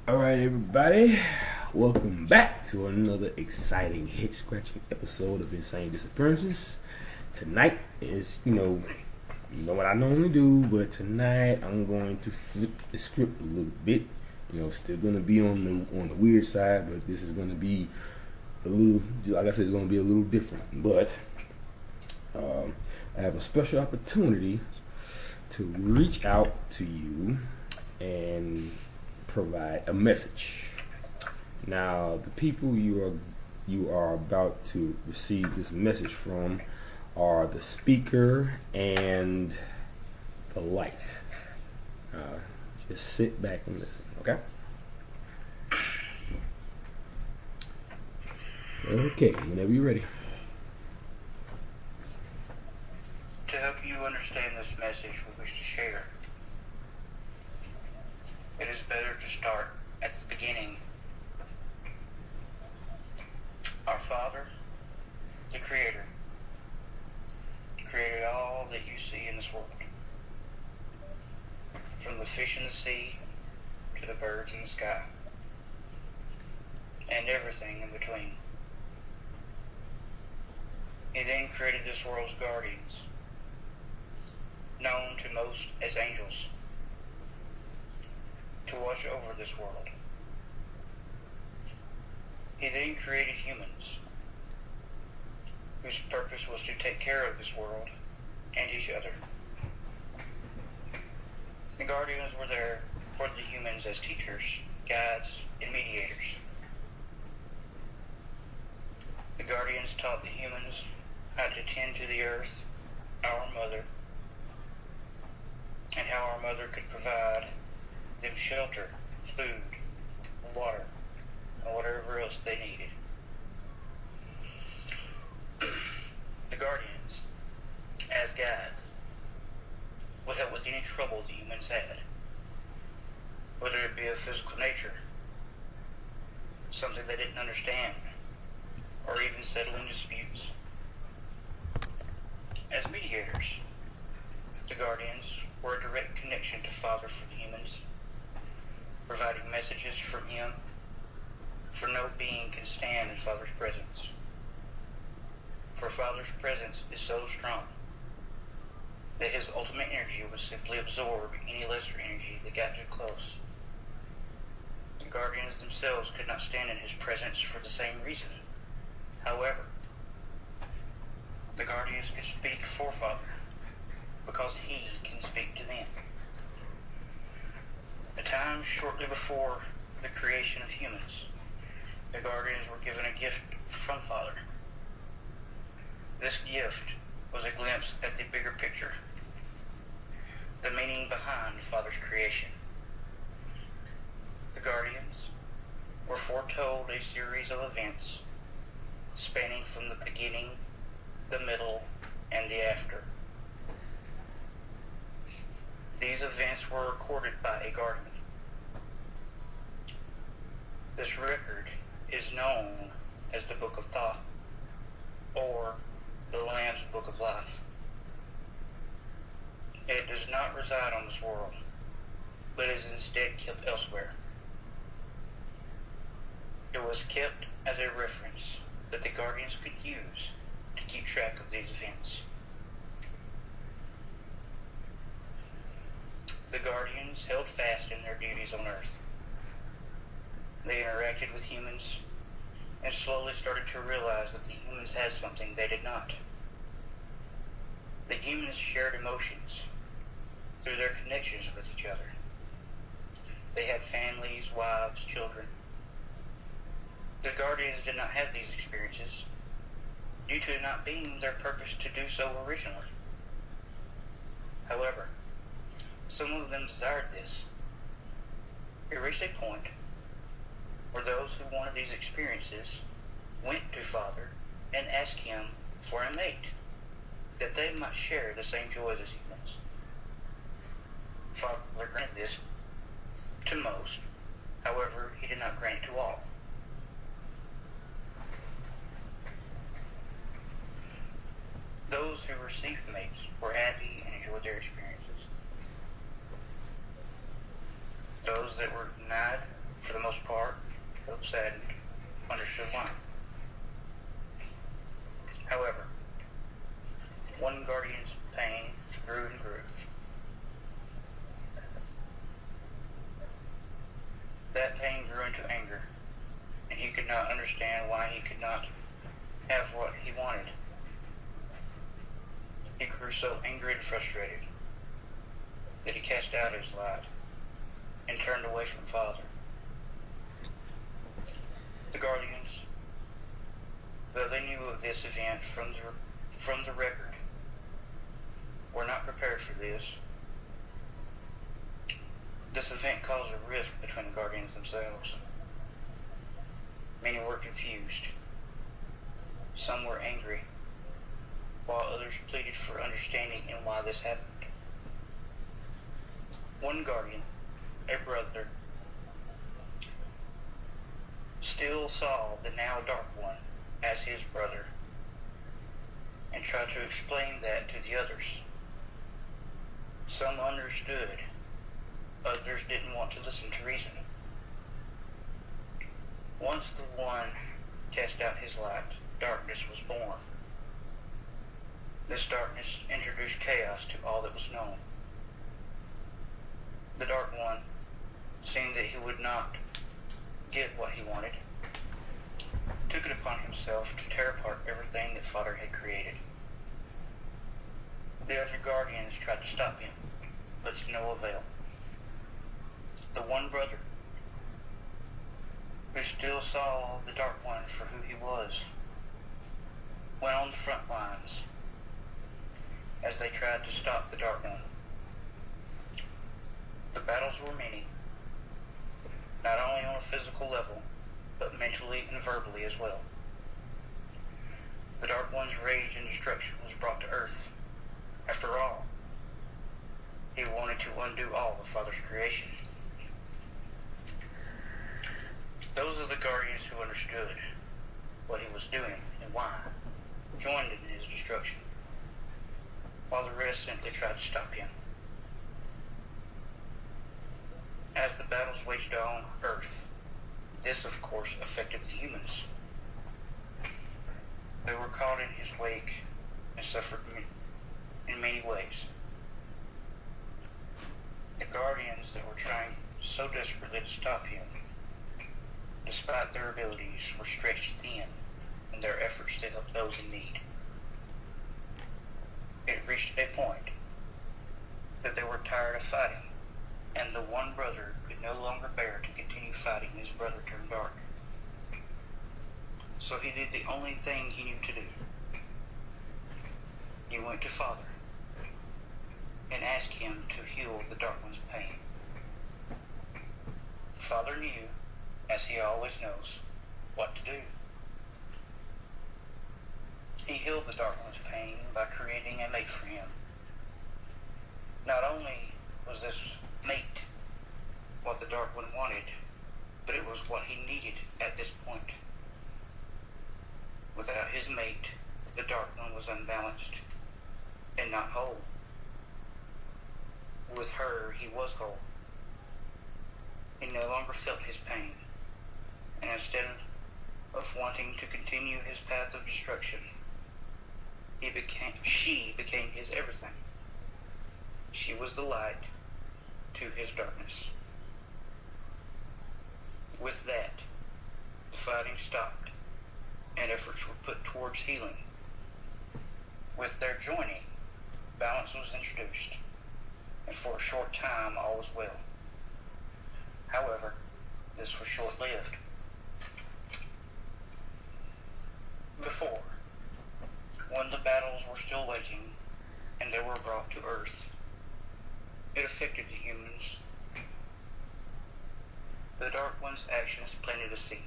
Alright, everybody, welcome back to another exciting head scratching episode of Insane Disappearances. Tonight is, what I normally do, but tonight I'm going to flip the script a little bit. Still gonna be on the weird side, but this is gonna be a little, like I said, it's gonna be a little different. But I have a special opportunity to reach out to you and provide a message. Now, the people you are about to receive this message from are the speaker and the light. Just sit back and listen, okay? Okay, whenever you're ready. To help you understand this message we wish to share, it is better to start at the beginning. Our Father, the Creator, created all that you see in this world, from the fish in the sea to the birds in the sky, and everything in between. He then created this world's guardians, known to most as angels, to watch over this world. He then created humans, whose purpose was to take care of this world and each other. The guardians were there for the humans as teachers, guides, and mediators. The guardians taught the humans how to tend to the earth, our mother, and how our mother could provide them shelter, food, water, and whatever else they needed. The guardians, as guides, would help with any trouble the humans had, whether it be of physical nature, something they didn't understand, or even settling disputes. As mediators, the guardians were a direct connection to Father for the humans, providing messages from Him, for no being can stand in Father's presence. For Father's presence is so strong that His ultimate energy would simply absorb any lesser energy that got too close. The guardians themselves could not stand in His presence for the same reason. However, the guardians could speak for Father, because He can speak to them. A time shortly before the creation of humans, the guardians were given a gift from Father. This gift was a glimpse at the bigger picture, the meaning behind Father's creation. The guardians were foretold a series of events spanning from the beginning, the middle, and the after. These events were recorded by a guardian. This record is known as the Book of Thought, or the Lamb's Book of Life. It does not reside on this world, but is instead kept elsewhere. It was kept as a reference that the guardians could use to keep track of these events. The guardians held fast in their duties on Earth. They interacted with humans and slowly started to realize that the humans had something they did not. The humans shared emotions through their connections with each other. They had families, wives, children. The guardians did not have these experiences due to it not being their purpose to do so originally. However, some of them desired this. It reached a point where those who wanted these experiences went to Father and asked Him for a mate, that they might share the same joys as humans. Father granted this to most, however, He did not grant it to all. Those who received mates were happy and enjoyed their experiences. Those that were denied for the most part, though saddened, understood why. However, one guardian's pain grew and grew. That pain grew into anger, and he could not understand why he could not have what he wanted. He grew so angry and frustrated that he cast out his light and turned away from Father. The guardians, though they knew of this event from the record, were not prepared for this. This event caused a rift between the guardians themselves. Many were confused. Some were angry, while others pleaded for understanding and why this happened. One guardian, a brother, still saw the now Dark One as his brother and tried to explain that to the others. Some understood, others didn't want to listen to reason. Once the One cast out his light, darkness was born. This darkness introduced chaos to all that was known. The Dark One, seeing that he would not get what he wanted, took it upon himself to tear apart everything that Father had created. The other guardians tried to stop him, but to no avail. The one brother, who still saw the Dark One for who he was, went on the front lines as they tried to stop the Dark One. The battles were many, not only on a physical level, but mentally and verbally as well. The Dark One's rage and destruction was brought to earth. After all, he wanted to undo all of Father's creation. Those of the guardians who understood what he was doing and why joined in his destruction, while the rest simply tried to stop him. As the battles waged on Earth, this of course affected the humans. They were caught in his wake and suffered in many ways. The guardians that were trying so desperately to stop him, despite their abilities, were stretched thin in their efforts to help those in need. It reached a point that they were tired of fighting, and the one brother could no longer bear to continue fighting his brother turned dark. So he did the only thing he knew to do. He went to Father and asked him to heal the Dark One's pain. Father knew, as he always knows, what to do. He healed the Dark One's pain by creating a mate for him. Not only was this mate what the Dark One wanted, but it was what he needed at this point. Without his mate, the Dark One was unbalanced and not whole. With her, he was whole. He no longer felt his pain, and instead of wanting to continue his path of destruction, she became his everything. She was the light to his darkness. With that, the fighting stopped, and efforts were put towards healing. With their joining, balance was introduced, and for a short time all was well. However, this was short-lived. Before, when the battles were still waging and they were brought to Earth, it affected the humans. The Dark One's actions planted a seed.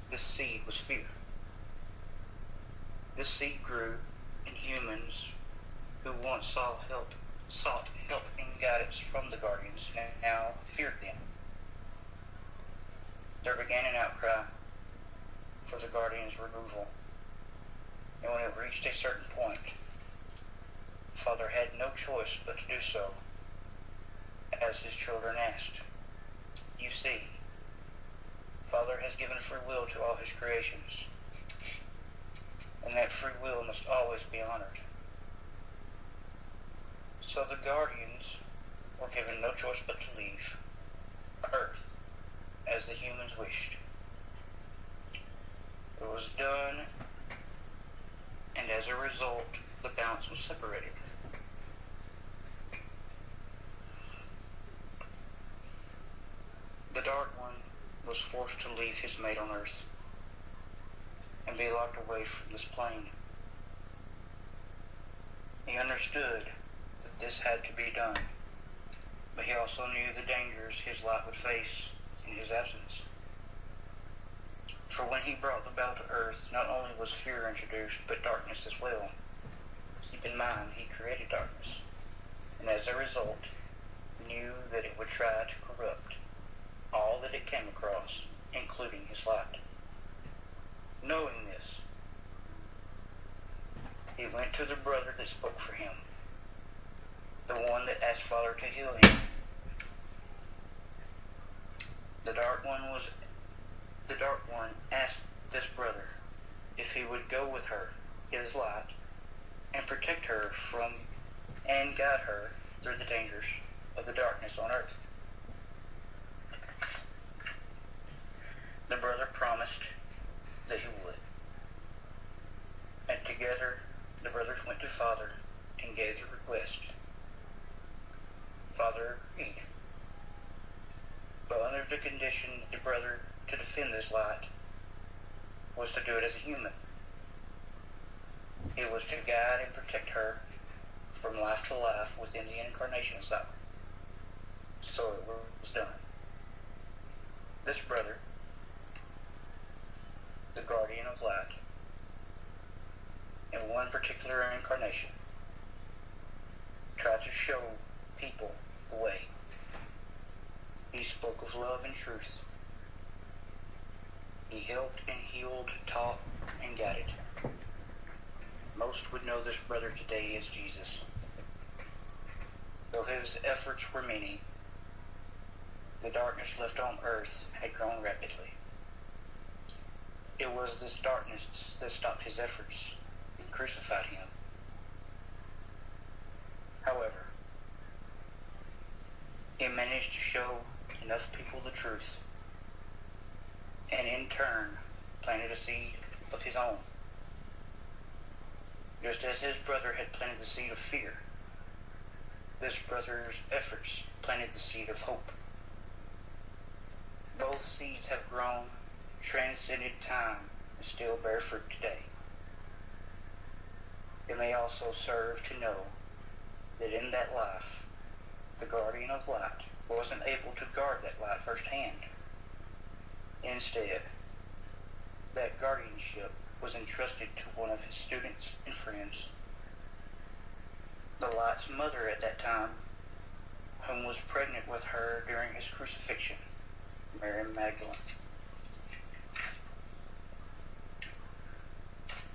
This seed was fear. This seed grew, and humans who once sought help and guidance from the Guardians now feared them. There began an outcry for the Guardians' removal, and when it reached a certain point, Father had no choice but to do so, as his children asked. You given free will to all his creations, and that free will must always be honored. So the guardians were given no choice but to leave Earth as the humans wished. It was done, and as a result, the balance was separated. The Dark One was forced to leave his mate on Earth and be locked away from this plane. He understood that this had to be done, but he also knew the dangers his light would face in his absence. For when he brought the battle to Earth, not only was fear introduced, but darkness as well. Keep in mind, he created darkness, and as a result, knew that it would try to corrupt all that it came across, including his light. Knowing this, he went to the brother that spoke for him, the one that asked Father to heal him. The Dark One asked this brother if he would go with her, his light, and protect her from and guide her through the dangers of the darkness on Earth. The brother promised that he would, and together the brothers went to Father and gave the request. Father agreed, but under the condition that the brother to defend this light was to do it as a human. It was to guide and protect her from life to life within the incarnation cycle. So it was done. This brother, the guardian of light, in one particular incarnation, tried to show people the way. He spoke of love and truth. He helped and healed, taught, and guided. Most would know this brother today as Jesus. Though his efforts were many, the darkness left on earth had grown rapidly. It was this darkness that stopped his efforts and crucified him. However, he managed to show enough people the truth, and in turn planted a seed of his own. Just as his brother had planted the seed of fear, this brother's efforts planted the seed of hope. Both seeds have grown, transcended time, and still bear fruit today. It may also serve to know that in that life, the guardian of light wasn't able to guard that light firsthand. Instead, that guardianship was entrusted to one of his students and friends, the light's mother at that time, whom was pregnant with her during his crucifixion, Mary Magdalene.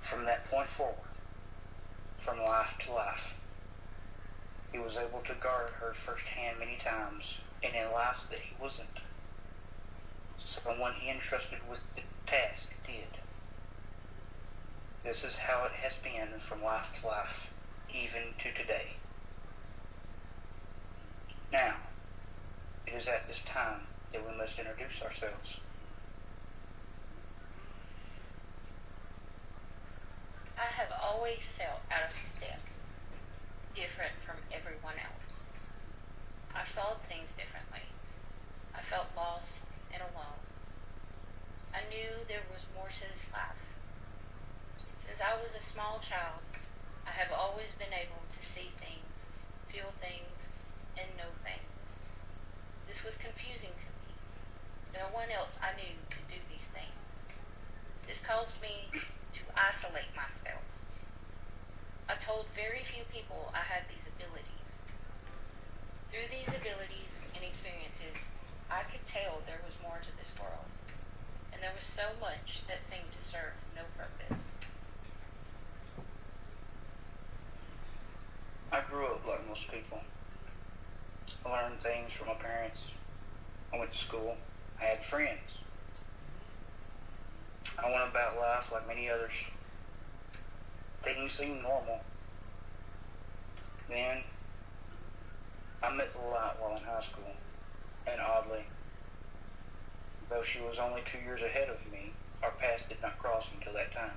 From that point forward, from life to life, he was able to guard her firsthand many times, and in lives that he wasn't. Someone he entrusted with the task did. This is how it has been from life to life, even to today. Now, it is at this time that we must introduce ourselves. I have always felt out of step, different from everyone else. I saw things differently. I felt lost and alone. I knew there was more to this life. Since I was a small child, I have always been able to see things, feel things, and know things. This was confusing to me. No one else I knew could do these things. This caused me to isolate myself. I told very few people I had these abilities. Through these abilities and experiences, I could tell there was more to this world, and there was so much that seemed to serve no purpose. I grew up like most people. I learned things from my parents. I went to school. I had friends. I went about life like many others. Things seemed normal. Then, I met the light while in high school, and oddly, though she was only 2 years ahead of me, our paths did not cross until that time.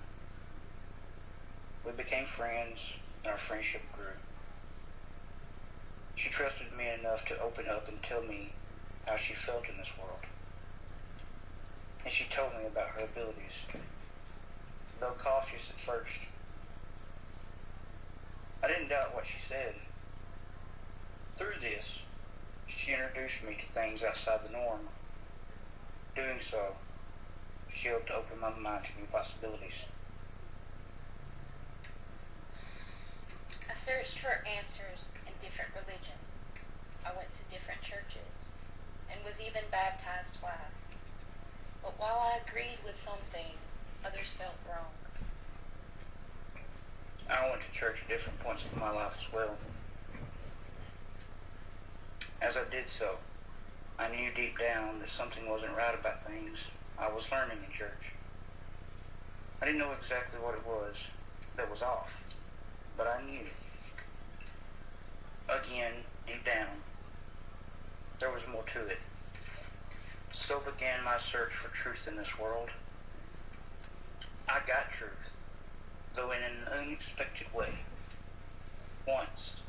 We became friends, and our friendship grew. She trusted me enough to open up and tell me how she felt in this world. And she told me about her abilities, though cautious at first. I didn't doubt what she said. Through this, she introduced me to things outside the norm. Doing so, she helped to open my mind to new possibilities. I searched for answers in different religions. I went to different churches and was even baptized twice. But while I agreed with some things, others felt wrong. I went to church at different points of my life as well. As I did so, I knew deep down that something wasn't right about things I was learning in church. I didn't know exactly what it was that was off, but I knew. Again, deep down, there was more to it. So began my search for truth in this world. I got truth, though in an unexpected way. Once,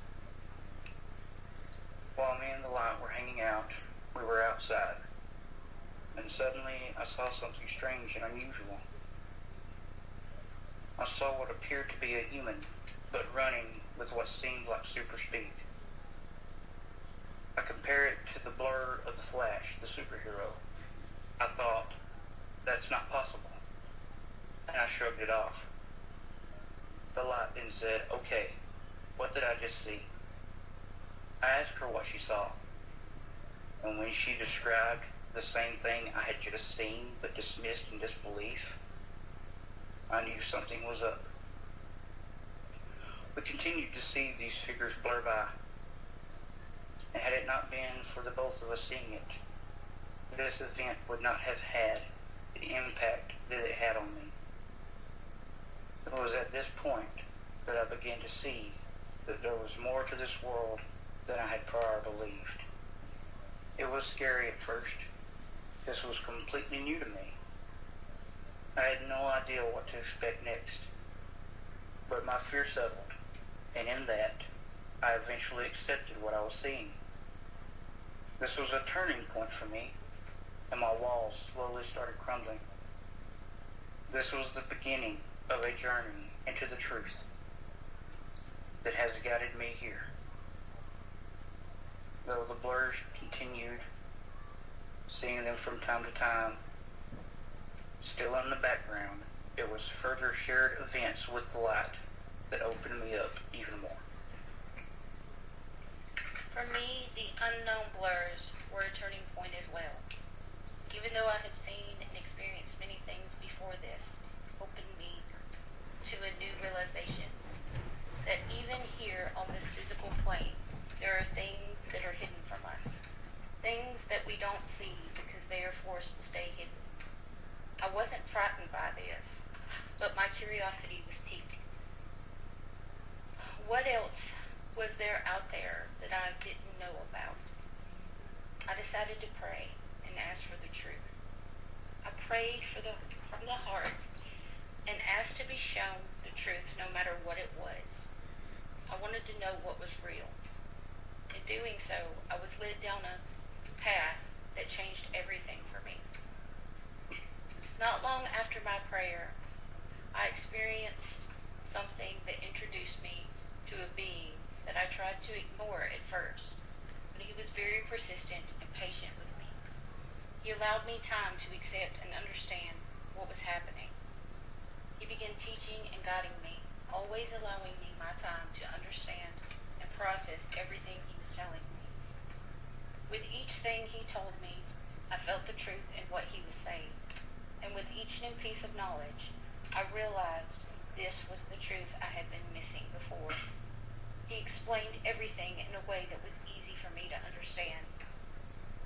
while me and the light were hanging out, we were outside, and suddenly I saw something strange and unusual. I saw what appeared to be a human, but running with what seemed like super speed. I compare it to the blur of the Flash, the superhero. I thought, that's not possible, and I shrugged it off. The light then said, okay, what did I just see? I asked her what she saw, and when she described the same thing I had just seen but dismissed in disbelief, I knew something was up. We continued to see these figures blur by, and had it not been for the both of us seeing it, this event would not have had the impact that it had on me. It was at this point that I began to see that there was more to this world than I had prior believed. It was scary at first. This was completely new to me. I had no idea what to expect next. But my fear settled, and in that, I eventually accepted what I was seeing. This was a turning point for me, and my walls slowly started crumbling. This was the beginning of a journey into the truth that has guided me here. Though the blurs continued, seeing them from time to time, still in the background, it was further shared events with the light that opened me up even more. For me, the unknown blurs were a turning point as well. Even though I had seen and experienced many things before this, opened me to a new realization that even here on this physical plane, there are things that are hidden from us. Things that we don't see because they are forced to stay hidden. I wasn't frightened by this, but my curiosity was piqued. What else was there out there that I didn't know about? I decided to pray and ask for the truth. I prayed from the heart and asked to be shown the truth no matter what it was. I wanted to know what was real. In doing so, I was led down a path that changed everything for me. Not long after my prayer, I experienced something that introduced me to a being that I tried to ignore at first, but he was very persistent and patient with me. He allowed me time to accept and understand what was happening. He began teaching and guiding me, always allowing me my time to understand and process everything he was telling me. With each thing he told me, I felt the truth in what he was saying. And with each new piece of knowledge, I realized this was the truth I had been missing before. He explained everything in a way that was easy for me to understand.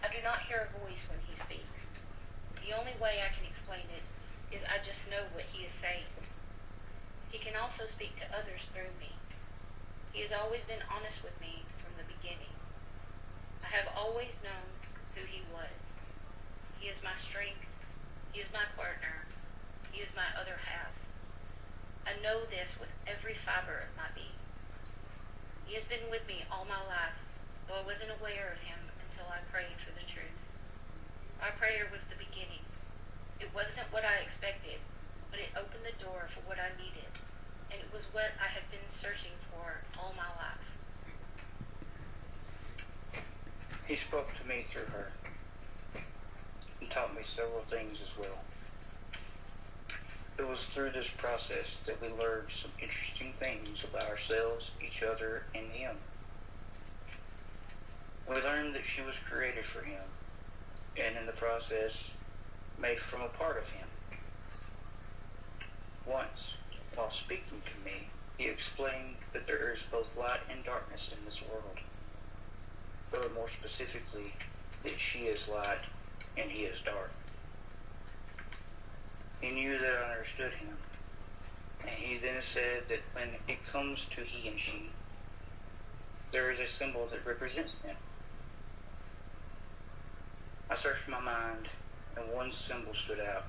I do not hear a voice when he speaks. The only way I can explain it is I just know what he is saying. He can also speak to others through me. He has always been honest with me from the beginning. I have always known who he was. He is my strength. He is my partner. He is my other half. I know this with every fiber of my being. He has been with me all my life, though I wasn't aware of him until I prayed for the truth. My prayer was the beginning. It wasn't what I expected, but it opened the door for what I needed, and it was what I have been searching for all my life. He spoke to me through her and taught me several things as well. It was through this process that we learned some interesting things about ourselves, each other, and him. We learned that she was created for him, and in the process, made from a part of him. Once, while speaking to me, he explained that there is both light and darkness in this world, or more specifically, that she is light and he is dark. He knew that I understood him, and he then said that when it comes to he and she, there is a symbol that represents them. I searched my mind, and one symbol stood out,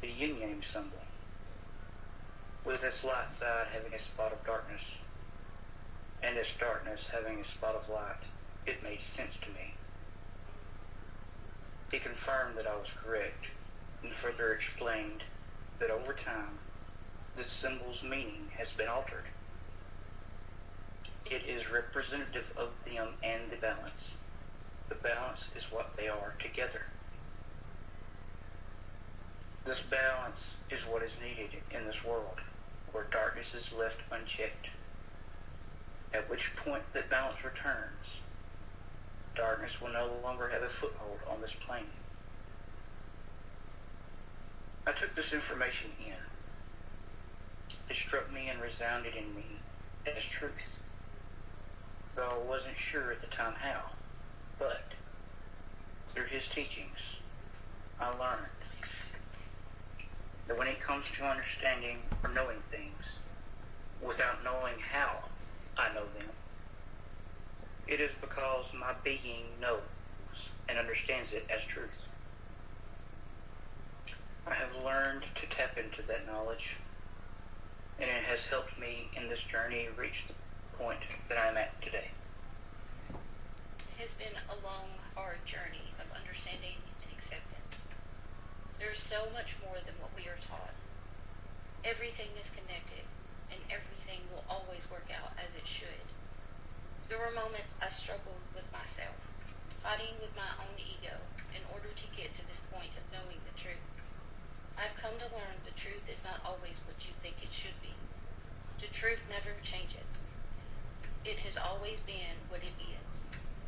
the yin-yang symbol, with its light side having a spot of darkness, and its darkness having a spot of light. It made sense to me. He confirmed that I was correct, and further explained that over time, the symbol's meaning has been altered. It is representative of them and the balance. The balance is what they are together. This balance is what is needed in this world, where darkness is left unchecked. At which point that balance returns, darkness will no longer have a foothold on this plane. I took this information in. It struck me and resounded in me as truth, though I wasn't sure at the time how. But through his teachings, I learned that when it comes to understanding or knowing things, without knowing how I know them, it is because my being knows and understands it as truth. I have learned to tap into that knowledge, and it has helped me in this journey reach the point that I am at today. It has been a long, hard journey of understanding and acceptance. There is so much more than what we are taught. Everything is connected, and everything will always work out as it should. There were moments I struggled with myself, fighting with my own ego in order to get to this point of knowing the truth. I've come to learn the truth is not always what you think it should be. The truth never changes. It has always been what it is.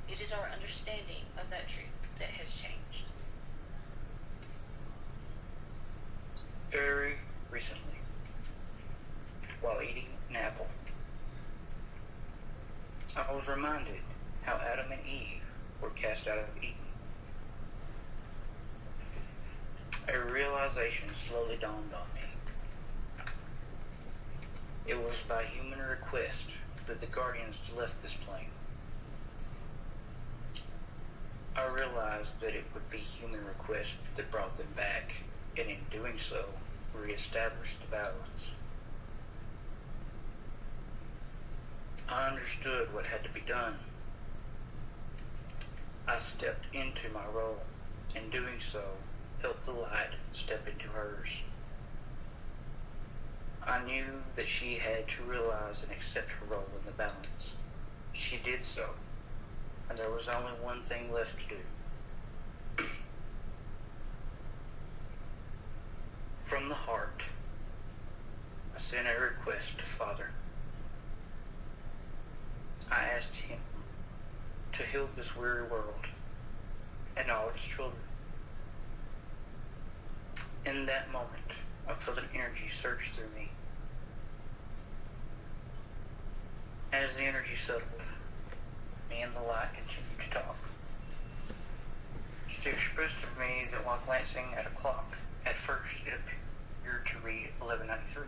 It is our understanding of that truth that has changed. Very recently, while eating an apple, I was reminded how Adam and Eve were cast out of Eden. A realization slowly dawned on me. It was by human request that the guardians left this plane. I realized that it would be human request that brought them back, and in doing so, reestablished the balance. I understood what had to be done. I stepped into my role, and doing so, helped the light step into hers. I knew that she had to realize and accept her role in the balance. She did so, and there was only one thing left to do. From the heart, I sent a request to Father. I asked him to heal this weary world and all its children. In that moment, I felt an energy surge through me. As the energy settled, me and the light continued to talk. She expressed to me that while glancing at a clock, at first it appeared to read 11:93,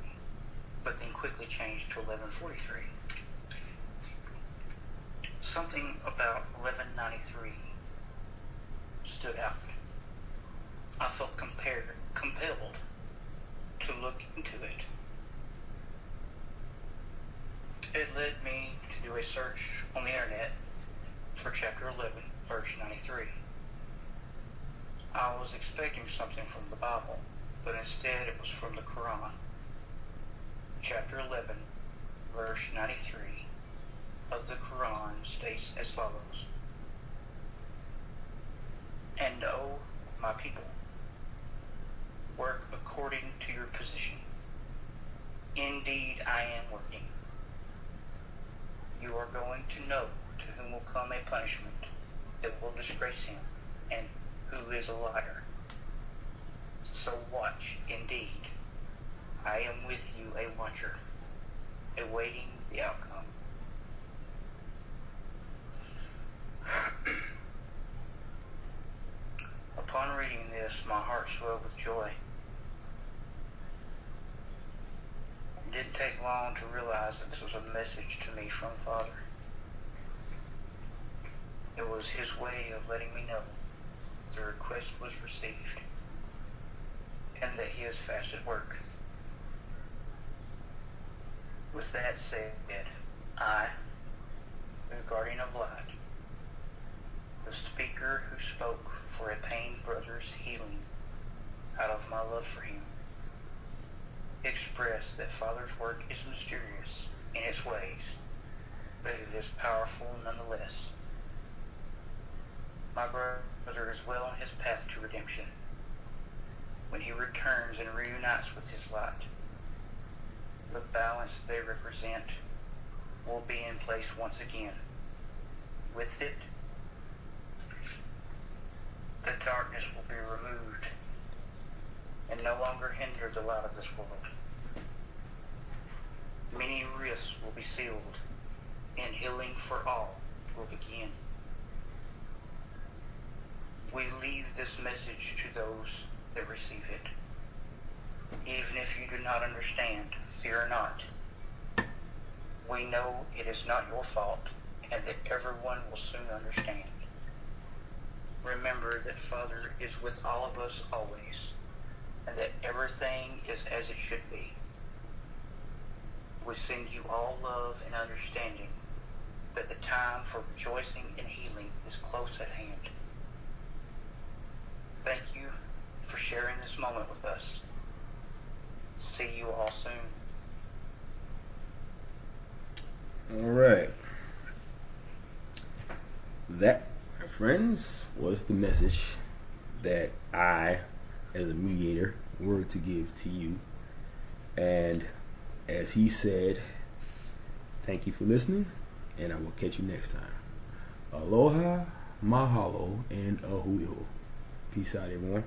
but then quickly changed to 11:43. Something about 11:93 stood out. I felt compelled to look into it. It led me to do a search on the internet for chapter 11, verse 93. I was expecting something from the Bible, but instead it was from the Quran. Chapter 11, verse 93 of the Quran states as follows: "And O my people, work according to your position. Indeed, I am working. You are going to know to whom will come a punishment that will disgrace him, and who is a liar. So watch, indeed. I am with you, a watcher, awaiting the outcome." Upon reading this, my heart swelled with joy. It didn't take long to realize that this was a message to me from Father. It was his way of letting me know that the request was received and that he is fast at work. With that said, I, the guardian of light, the speaker who spoke for a pained brother's healing out of my love for him, express that Father's work is mysterious in its ways, but it is powerful nonetheless. My brother is well on his path to redemption. When he returns and reunites with his light, the balance they represent will be in place once again. With it, the darkness will be removed and no longer hinder the light of this world. Many rifts will be sealed, and healing for all will begin. We leave this message to those that receive it. Even if you do not understand, fear not. We know it is not your fault, and that everyone will soon understand. Remember that Father is with all of us always, and that everything is as it should be. We send you all love and understanding that the time for rejoicing and healing is close at hand. Thank you for sharing this moment with us. See you all soon. All right. That, my friends, was the message that I, as a mediator, were to give to you. And as he said, thank you for listening, and I will catch you next time. Aloha, mahalo, and ahuiho. Peace out, everyone.